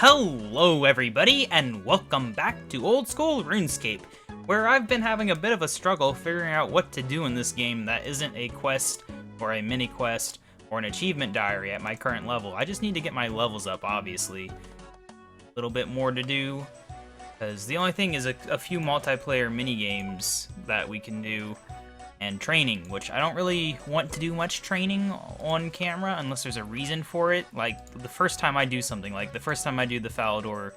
Hello everybody, and welcome back to Old School RuneScape, where I've been having a bit of a struggle figuring out what to do in this game that isn't a quest, or a mini-quest, or an achievement diary at my current level. I just need to get my levels up, obviously. A little bit more to do, because the only thing is a few multiplayer mini-games that we can do, and training, which I don't really want to do much training on camera unless there's a reason for it. Like, the first time I do something, like the first time I do the Falador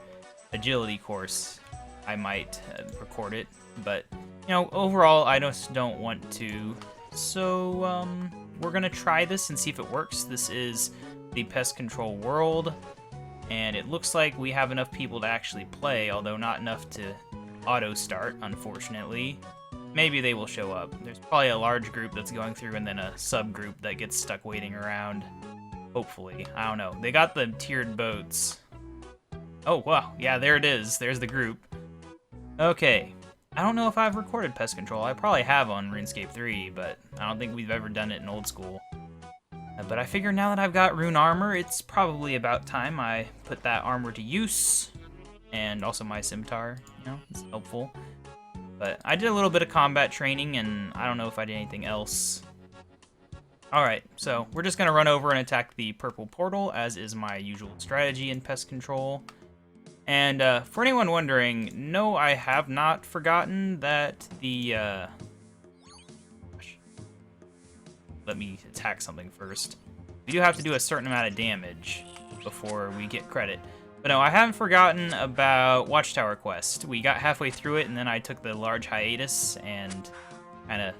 agility course, I might record it, but, you know, overall, I just don't want to. So, we're gonna try this and see if it works. This is the pest control world, and it looks like we have enough people to actually play, although not enough to auto-start, unfortunately. Maybe they will show up. There's probably a large group that's going through and then a subgroup that gets stuck waiting around. Hopefully. I don't know. They got the tiered boats. Oh, wow. Yeah, there it is. There's the group. Okay. I don't know if I've recorded pest control. I probably have on RuneScape 3, but I don't think we've ever done it in Old School. But I figure now that I've got rune armor, it's probably about time I put that armor to use. And also my scimitar, you know, it's helpful. But I did a little bit of combat training, and I don't know if I did anything else. Alright, so we're just going to run over and attack the purple portal, as is my usual strategy in pest control. And for anyone wondering, no, I have not forgotten that the... Let me attack something first. We do have to do a certain amount of damage before we get credit. But no, I haven't forgotten about Watchtower Quest. We got halfway through it, and then I took the large hiatus and kind of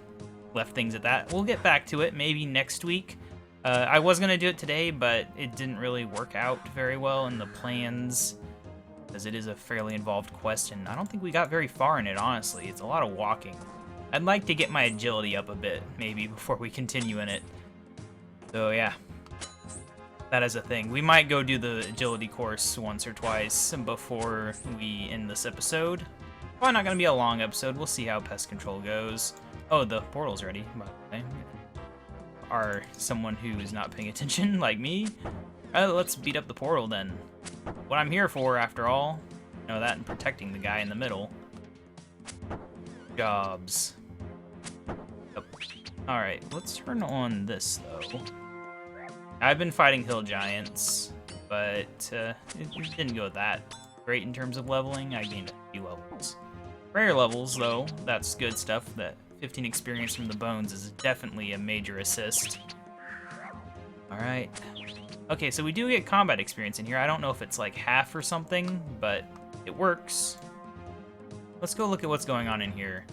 left things at that. We'll get back to it, maybe next week. I was going to do it today, but it didn't really work out very well in the plans, because it is a fairly involved quest, and I don't think we got very far in it, honestly. It's a lot of walking. I'd like to get my agility up a bit, maybe, before we continue in it. So, yeah. That is a thing. We might go do the agility course once or twice before we end this episode. Probably not going to be a long episode. We'll see how pest control goes. Oh, the portal's ready, by the way. Are someone who is not paying attention, like me? Let's beat up the portal, then. What I'm here for, after all. You know that, and protecting the guy in the middle. Jobs. Yep. Alright, let's turn on this, though. I've been fighting hill giants, but it didn't go that great in terms of leveling. I gained a few levels. Rare levels, though, that's good stuff. That 15 experience from the bones is definitely a major assist. Alright. Okay, so we do get combat experience in here. I don't know if it's like half or something, but it works. Let's go look at what's going on in here.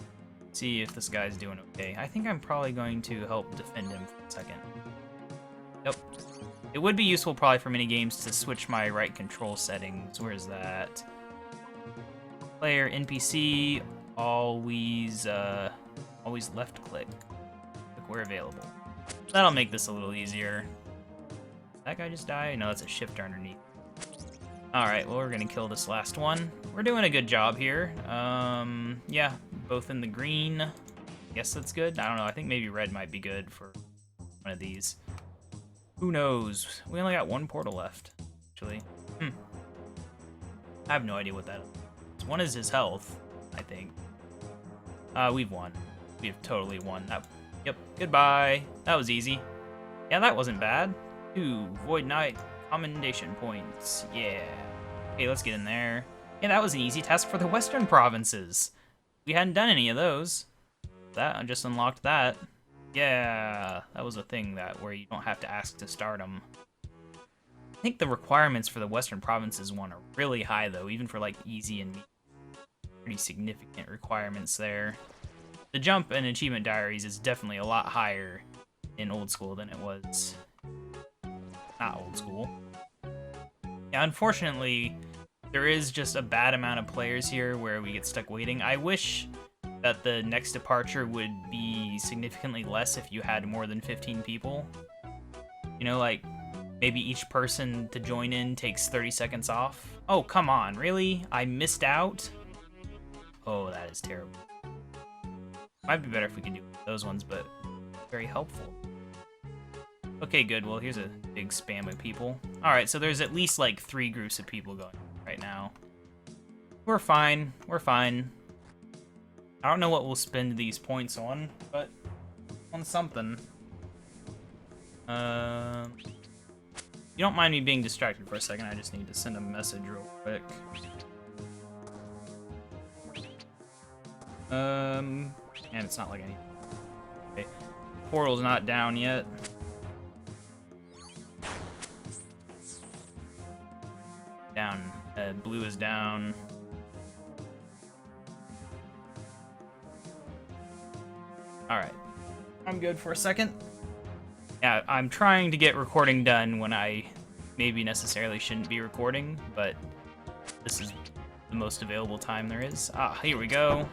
See if this guy's doing okay. I think I'm probably going to help defend him for a second. Yep. It would be useful probably for mini games to switch my right control settings. Where is that? Player, NPC, always left click. Click where available. That'll make this a little easier. Did that guy just die? No, that's a shifter underneath. Alright, well, we're gonna kill this last one. We're doing a good job here. Yeah, both in the green. Guess that's good. I don't know, I think maybe red might be good for one of these. Who knows? We only got one portal left, actually. I have no idea what that is. One is his health, I think. We've won. We have totally won. Yep, goodbye. That was easy. Yeah, that wasn't bad. 2 Void Knight commendation points. Yeah. Okay, let's get in there. Yeah, that was an easy task for the Western provinces. We hadn't done any of those. I just unlocked that. Yeah, that was a thing where you don't have to ask to start them. I think the requirements for the Western Provinces one are really high, though, even for, like, easy and pretty significant requirements there. The jump in Achievement Diaries is definitely a lot higher in Old School than it was not Old School. Yeah, unfortunately, there is just a bad amount of players here where we get stuck waiting. I wish that the next departure would be significantly less if you had more than 15 people. You know, like, maybe each person to join in takes 30 seconds off. Oh, come on, really? I missed out? Oh, that is terrible. Might be better if we could do those ones, but very helpful. Okay, good. Well, here's a big spam of people. Alright, so there's at least, like, 3 groups of people going right now. We're fine. We're fine. I don't know what we'll spend these points on, but on something. You don't mind me being distracted for a second, I just need to send a message real quick. And it's not like any... Okay. Portal's not down yet. Down. Blue is down. Alright. I'm good for a second. Yeah, I'm trying to get recording done when I maybe necessarily shouldn't be recording, but this is the most available time there is. Ah, here we go.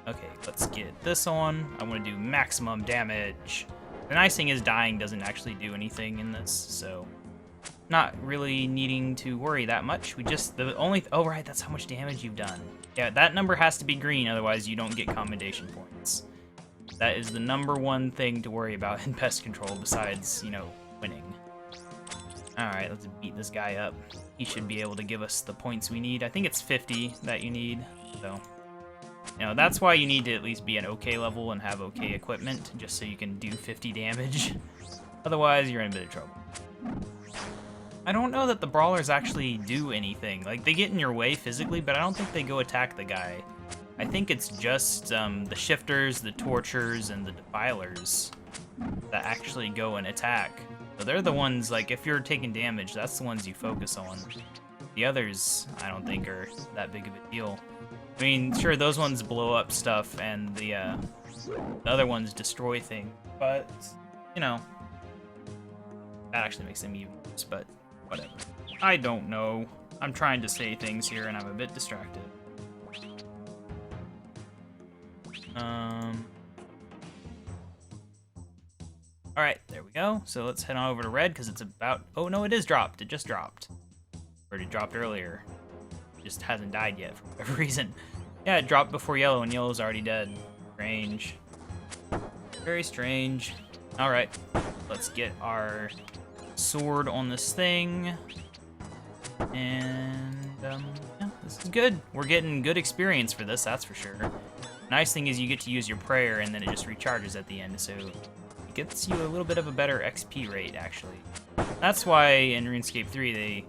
Okay, let's get this on. I want to do maximum damage. The nice thing is dying doesn't actually do anything in this, so not really needing to worry that much. We just, oh right, that's how much damage you've done. Yeah, that number has to be green, otherwise you don't get commendation points. That is the #1 thing to worry about in pest control besides, you know, winning. Alright, let's beat this guy up. He should be able to give us the points we need. I think it's 50 that you need, so... You know, that's why you need to at least be an okay level and have okay equipment, just so you can do 50 damage. Otherwise, you're in a bit of trouble. I don't know that the brawlers actually do anything. Like, they get in your way physically, but I don't think they go attack the guy. I think it's just the shifters, the torchers, and the defilers that actually go and attack. So they're the ones, like, if you're taking damage, that's the ones you focus on. The others, I don't think, are that big of a deal. I mean, sure, those ones blow up stuff, and the other ones destroy things, but, you know, that actually makes them even worse, but whatever. I don't know. I'm trying to say things here, and I'm a bit distracted. Alright, there we go. So let's head on over to red, because it's about... Oh, no, it is dropped. It just dropped. Or it dropped earlier. It just hasn't died yet, for whatever reason. Yeah, it dropped before yellow, and yellow's already dead. Strange. Very strange. Alright, let's get our sword on this thing. And, yeah, this is good. We're getting good experience for this, that's for sure. Nice thing is you get to use your prayer, and then it just recharges at the end, so it gets you a little bit of a better XP rate, actually. That's why in RuneScape 3 they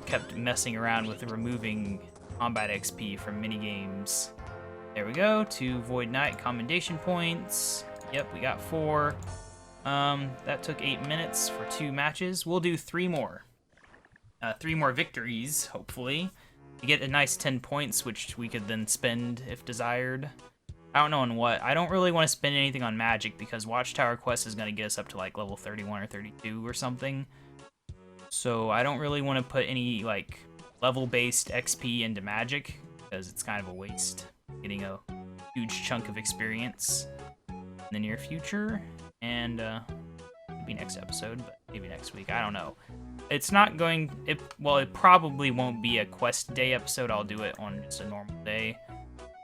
kept messing around with removing combat XP from minigames. There we go, 2 Void Knight commendation points. Yep, we got 4. That took 8 minutes for 2 matches. We'll do 3 more. 3 more victories, hopefully. To get a nice 10 points, which we could then spend if desired. I don't know on what. I don't really want to spend anything on magic because Watchtower Quest is going to get us up to like level 31 or 32 or something. So I don't really want to put any like level-based XP into magic because it's kind of a waste getting a huge chunk of experience in the near future. And maybe next episode, but maybe next week. I don't know. It's not going... Well, it probably won't be a quest day episode. I'll do it on just a normal day.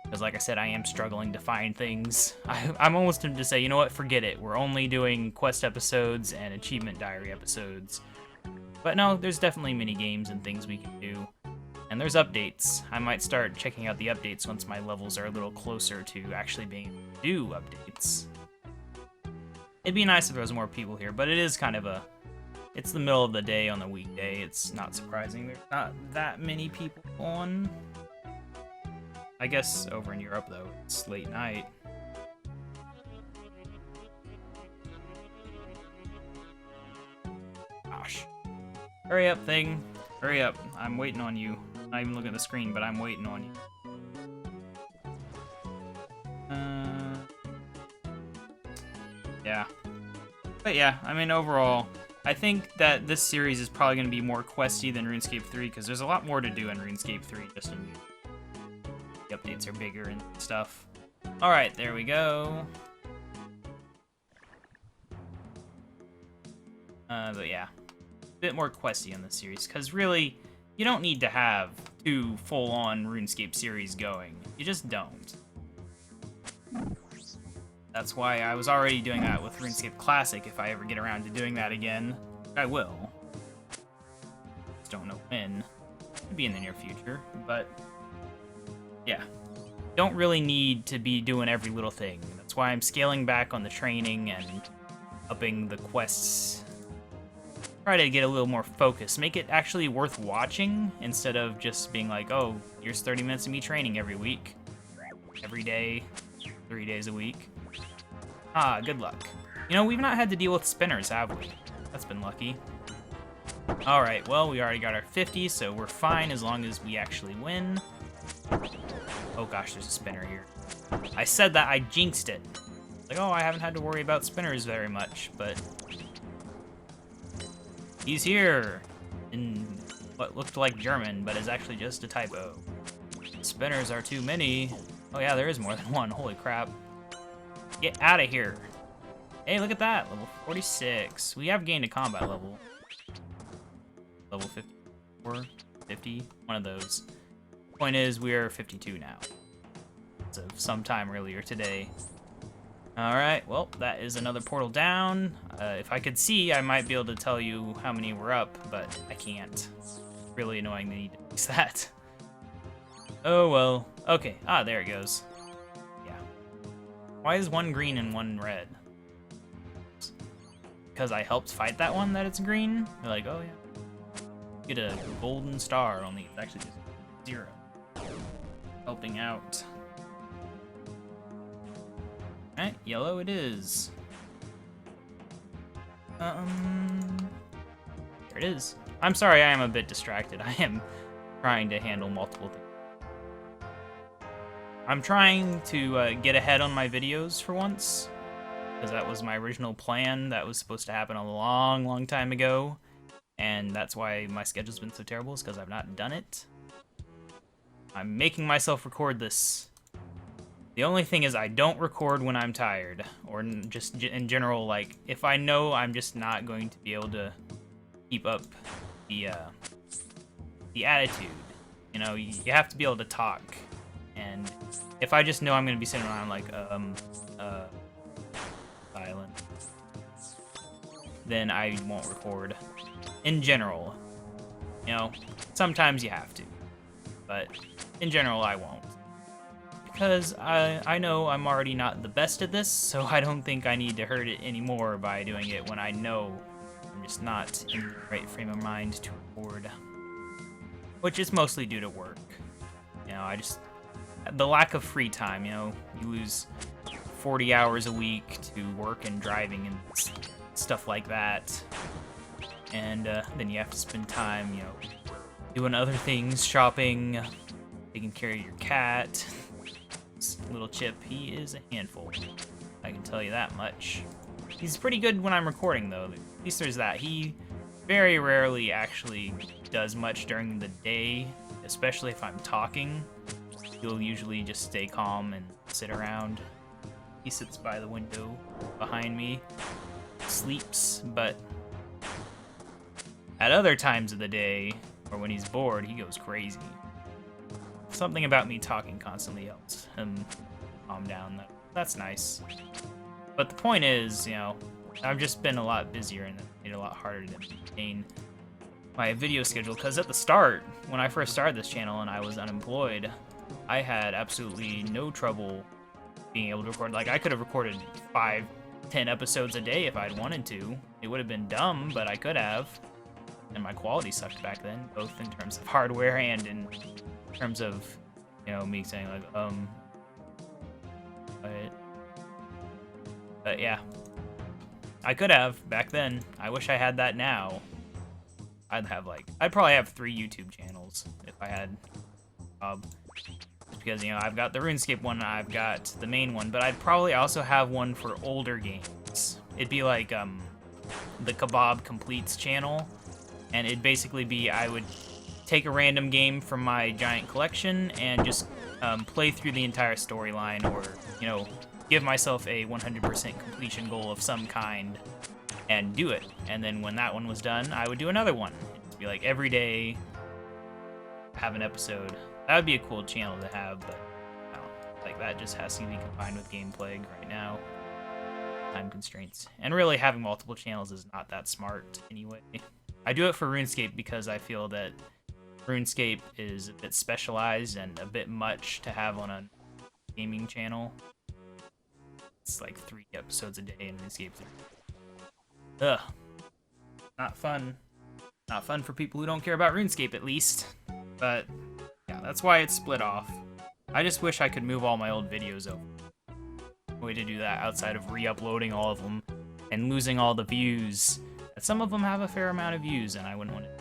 Because like I said, I am struggling to find things. I'm almost tempted to say, you know what, forget it. We're only doing quest episodes and achievement diary episodes. But no, there's definitely mini games and things we can do. And there's updates. I might start checking out the updates once my levels are a little closer to actually being able to do updates. It'd be nice if there was more people here, but it is kind of a... It's the middle of the day on the weekday. It's not surprising there's not that many people on. I guess over in Europe, though, it's late night. Gosh. Hurry up, thing. Hurry up. I'm waiting on you. I'm not even looking at the screen, but I'm waiting on you. Yeah. But yeah, I mean, overall, I think that this series is probably going to be more questy than RuneScape 3, because there's a lot more to do in RuneScape 3, just in the updates are bigger and stuff. Alright, there we go. But yeah, a bit more questy in this series, because really, you don't need to have 2 full-on RuneScape series going. You just don't. That's why I was already doing that with RuneScape Classic. If I ever get around to doing that again, I will. Just don't know when. Could be in the near future, but yeah. Don't really need to be doing every little thing. That's why I'm scaling back on the training and upping the quests. Try to get a little more focus. Make it actually worth watching instead of just being like, oh, here's 30 minutes of me training every week. Every day, 3 days a week. Ah, good luck. You know, we've not had to deal with spinners, have we? That's been lucky. Alright, well, we already got our 50, so we're fine as long as we actually win. Oh gosh, there's a spinner here. I said that, I jinxed it. Like, oh, I haven't had to worry about spinners very much, but... he's here! In what looked like German, but is actually just a typo. Spinners are too many. Oh yeah, there is more than one, holy crap. Get out of here. Hey, look at that, level 46. We have gained a combat level. Level 54, 50, one of those. Point is, we're 52 now. So sometime earlier today. Alright, well, that is another portal down. If I could see, I might be able to tell you how many were up, but I can't. Really annoying, they need to fix that. Oh well. Okay, there it goes. Yeah. Why is one green and one red? Because I helped fight that one that it's green? They're like, oh yeah. Get a golden star, only it's actually just 0. Helping out. Alright, yellow it is. There it is. I'm sorry, I am a bit distracted. I am trying to handle multiple things. I'm trying to get ahead on my videos for once, because that was my original plan. That was supposed to happen a long, long time ago, and that's why my schedule's been so terrible, is because I've not done it. I'm making myself record this. The only thing is I don't record when I'm tired, or just in general, like, if I know I'm just not going to be able to keep up the attitude. You know, you have to be able to talk. And if I just know I'm going to be sitting around like, silent, then I won't record. In general. You know, sometimes you have to. But in general, I won't. Because I know I'm already not the best at this, so I don't think I need to hurt it anymore by doing it when I know I'm just not in the right frame of mind to record. Which is mostly due to work. You know, the lack of free time, you know, you lose 40 hours a week to work and driving and stuff like that. And then you have to spend time, you know, doing other things, shopping, taking care of your cat. This little Chip, he is a handful. I can tell you that much. He's pretty good when I'm recording, though. At least there's that. He very rarely actually does much during the day, especially if I'm talking. He'll usually just stay calm and sit around. He sits by the window behind me, sleeps, but at other times of the day, or when he's bored, he goes crazy. Something about me talking constantly helps him calm down. That's nice. But the point is, you know, I've just been a lot busier and it's made it a lot harder to maintain my video schedule. Because at the start, when I first started this channel and I was unemployed, I had absolutely no trouble being able to record. Like, I could have recorded 5-10 episodes a day if I'd wanted to. It would have been dumb, but I could have. And my quality sucked back then, both in terms of hardware and in terms of, you know, me saying like, but yeah. I could have back then. I wish I had that now. I'd probably have 3 YouTube channels if I had because, you know, I've got the RuneScape one, I've got the main one, but I'd probably also have one for older games. It'd be like the KaBob Completes channel, and it'd basically be I would take a random game from my giant collection and just play through the entire storyline, or, you know, give myself a 100% completion goal of some kind and do it. And then when that one was done, I would do another one. It'd be like every day, have an episode. That would be a cool channel to have, but I don't know, like, that just has to be combined with Gameplague right now. time constraints. And really, having multiple channels is not that smart anyway. I do it for RuneScape because I feel that RuneScape is a bit specialized and a bit much to have on a gaming channel. It's like 3 episodes a day in RuneScape. Ugh. Not fun. Not fun for people who don't care about RuneScape, at least. But, yeah, that's why it's split off. I just wish I could move all my old videos over. Way to do that outside of re-uploading all of them and losing all the views. Some of them have a fair amount of views, and I wouldn't want it.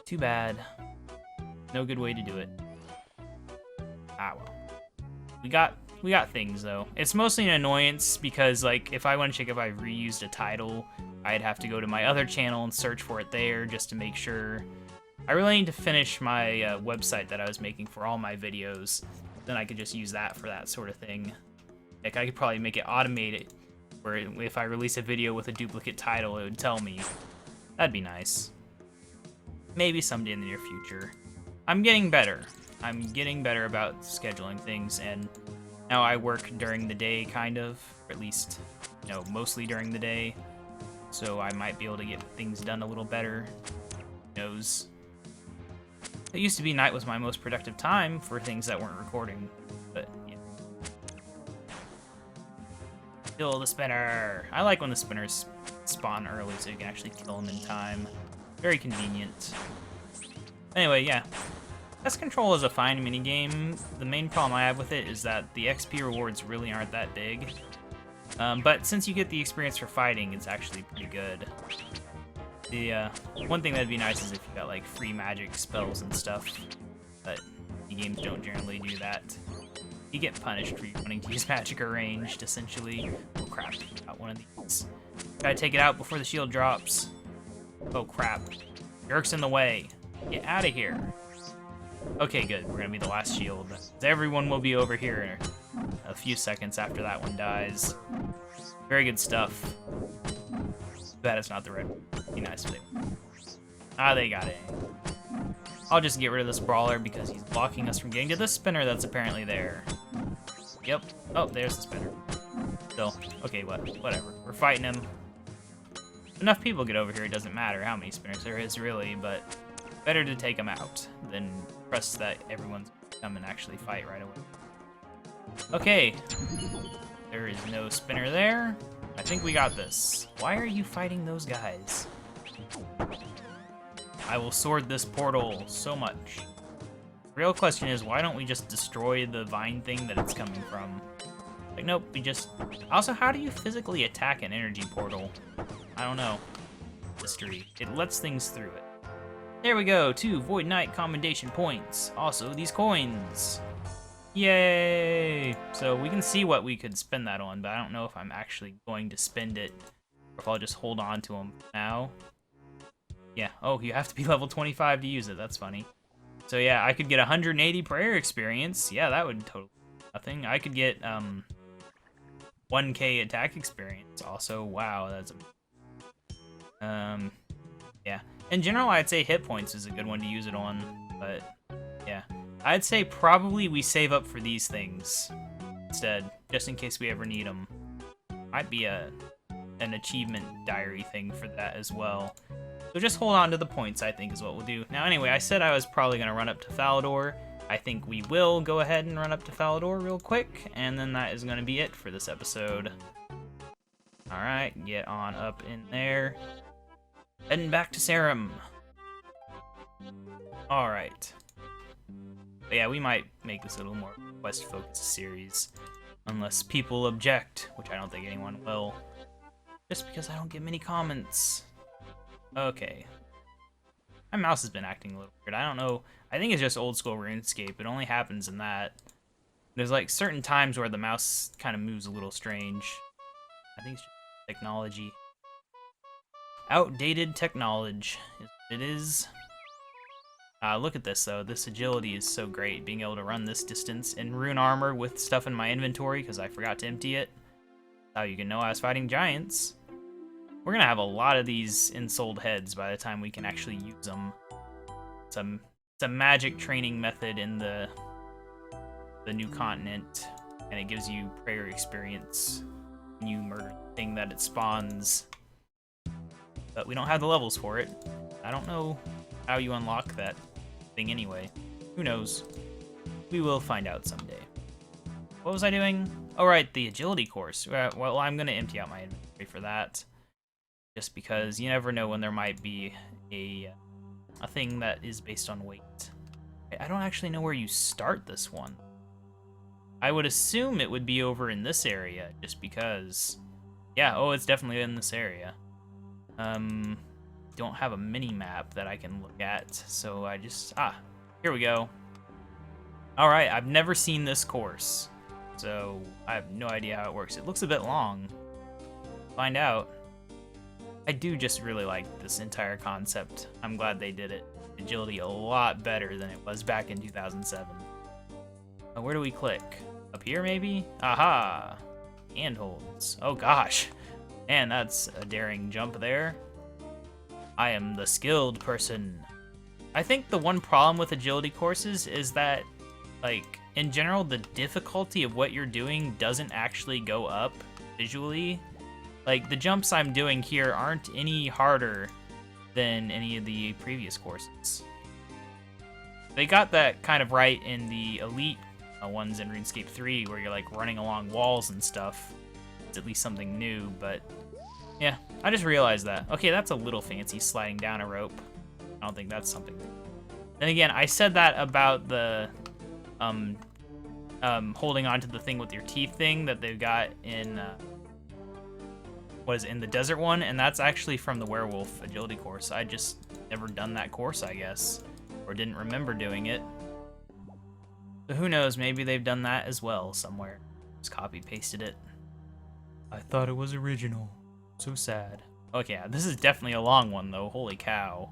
Too bad. No good way to do it. Ah, well. We got things, though. It's mostly an annoyance because, like, if I want to check if I reused a title, I'd have to go to my other channel and search for it there just to make sure. I really need to finish my website that I was making for all my videos. Then I could just use that for that sort of thing. Like, I could probably make it automated, where if I release a video with a duplicate title, it would tell me. That'd be nice. Maybe someday in the near future. I'm getting better. I'm getting better about scheduling things, and now I work during the day, kind of, or at least, you know, mostly during the day. So I might be able to get things done a little better. Who knows? It used to be night was my most productive time for things that weren't recording, but yeah. Kill the spinner! I like when the spinners spawn early so you can actually kill them in time. Very convenient. Anyway, yeah. Pest Control is a fine minigame. The main problem I have with it is that the XP rewards really aren't that big. But since you get the experience for fighting, it's actually pretty good. The one thing that'd be nice is if you got like free magic spells and stuff, but the games don't generally do that. You get punished for wanting to use magic or ranged, essentially. Oh crap, got one of these. Gotta take it out before the shield drops. Oh crap, Jerk's in the way. Get out of here. Okay, good. We're gonna be the last shield. Everyone will be over here in a few seconds after that one dies. Very good stuff. That is not the red one. Be nice if they were. Ah, they got it. I'll just get rid of this brawler because he's blocking us from getting to the spinner that's apparently there. Yep. Oh, there's the spinner. Still. Okay, whatever. We're fighting him. Enough people get over here, it doesn't matter how many spinners there is, really, but better to take them out than trust that everyone's gonna come and actually fight right away. Okay. There is no spinner there. I think we got this. Why are you fighting those guys? I will sword this portal so much. The real question is, why don't we just destroy the vine thing that it's coming from? Like, nope, we just... Also, how do you physically attack an energy portal? I don't know. Mystery. It lets things through it. There we go, 2 Void Knight commendation points. Also, these coins. Yay! So we can see what we could spend that on, but I don't know if I'm actually going to spend it, or if I'll just hold on to them now. Yeah, oh, you have to be level 25 to use it, that's funny. So yeah, I could get 180 prayer experience. Yeah, that would totally be nothing. I could get 1k attack experience also. Wow, that's yeah. In general, I'd say hit points is a good one to use it on, but yeah. I'd say probably we save up for these things instead, just in case we ever need them. Might be an achievement diary thing for that as well. So just hold on to the points, I think, is what we'll do. Now, anyway, I said I was probably going to run up to Falador. I think we will go ahead and run up to Falador real quick, and then that is going to be it for this episode. Alright, get on up in there. Heading back to Serum. Alright. But yeah, we might make this a little more quest-focused series. Unless people object, which I don't think anyone will. Just because I don't get many comments. Okay. My mouse has been acting a little weird. I don't know. I think it's just Old School RuneScape. It only happens in that. There's like certain times where the mouse kind of moves a little strange. I think it's just technology. Outdated technology. It is. Look at this, though. This agility is so great. Being able to run this distance in rune armor with stuff in my inventory because I forgot to empty it. How you can know I was fighting giants. We're going to have a lot of these ensouled heads by the time we can actually use them. It's a magic training method in the new continent, and it gives you prayer experience when you murder the thing that it spawns. But we don't have the levels for it. I don't know how you unlock that thing anyway. Who knows? We will find out someday. What was I doing? Oh, right, the agility course. Well, I'm going to empty out my inventory for that. Just because you never know when there might be a thing that is based on weight. I don't actually know where you start this one. I would assume it would be over in this area, just because... Yeah, oh, it's definitely in this area. Don't have a mini-map that I can look at, so I just... here we go. Alright, I've never seen this course, so I have no idea how it works. It looks a bit long. Find out. I do just really like this entire concept. I'm glad they did it. Agility a lot better than it was back in 2007. Where do we click? Up here, maybe? Aha! Handholds. Oh gosh. Man, that's a daring jump there. I am the skilled person. I think the one problem with agility courses is that, like, in general, the difficulty of what you're doing doesn't actually go up visually. Like, the jumps I'm doing here aren't any harder than any of the previous courses. They got that kind of right in the elite ones in RuneScape 3, where you're like running along walls and stuff. It's at least something new, but yeah, I just realized that. Okay, that's a little fancy, sliding down a rope. I don't think that's something. Then again, I said that about the holding on to the thing with your teeth thing that they've got in in the desert one, and that's actually from the werewolf agility course. I just never done that course, I guess, or didn't remember doing it. So who knows, maybe they've done that as well somewhere. Just copy pasted it. I thought it was original. So sad. Okay, yeah, this is definitely a long one though, holy cow.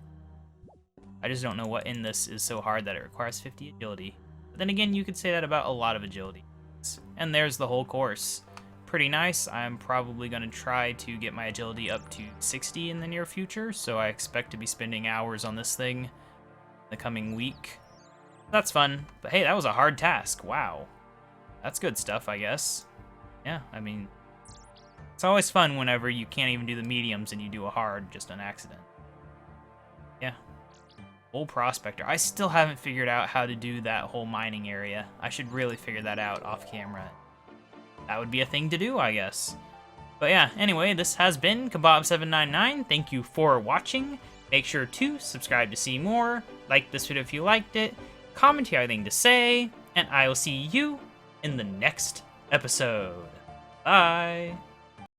I just don't know what in this is so hard that it requires 50 agility. But then again, you could say that about a lot of agility. And there's the whole course. Pretty nice. I'm probably going to try to get my agility up to 60 in the near future, so I expect to be spending hours on this thing in the coming week. That's fun, but hey, that was a hard task. Wow. That's good stuff, I guess. Yeah, I mean, it's always fun whenever you can't even do the mediums and you do a hard just an accident. Yeah. Old Prospector. I still haven't figured out how to do that whole mining area. I should really figure that out off camera. That would be a thing to do, I guess. But yeah, anyway, this has been KaBob799. Thank you for watching. Make sure to subscribe to see more. Like this video if you liked it. Comment if you have anything to say. And I will see you in the next episode. Bye.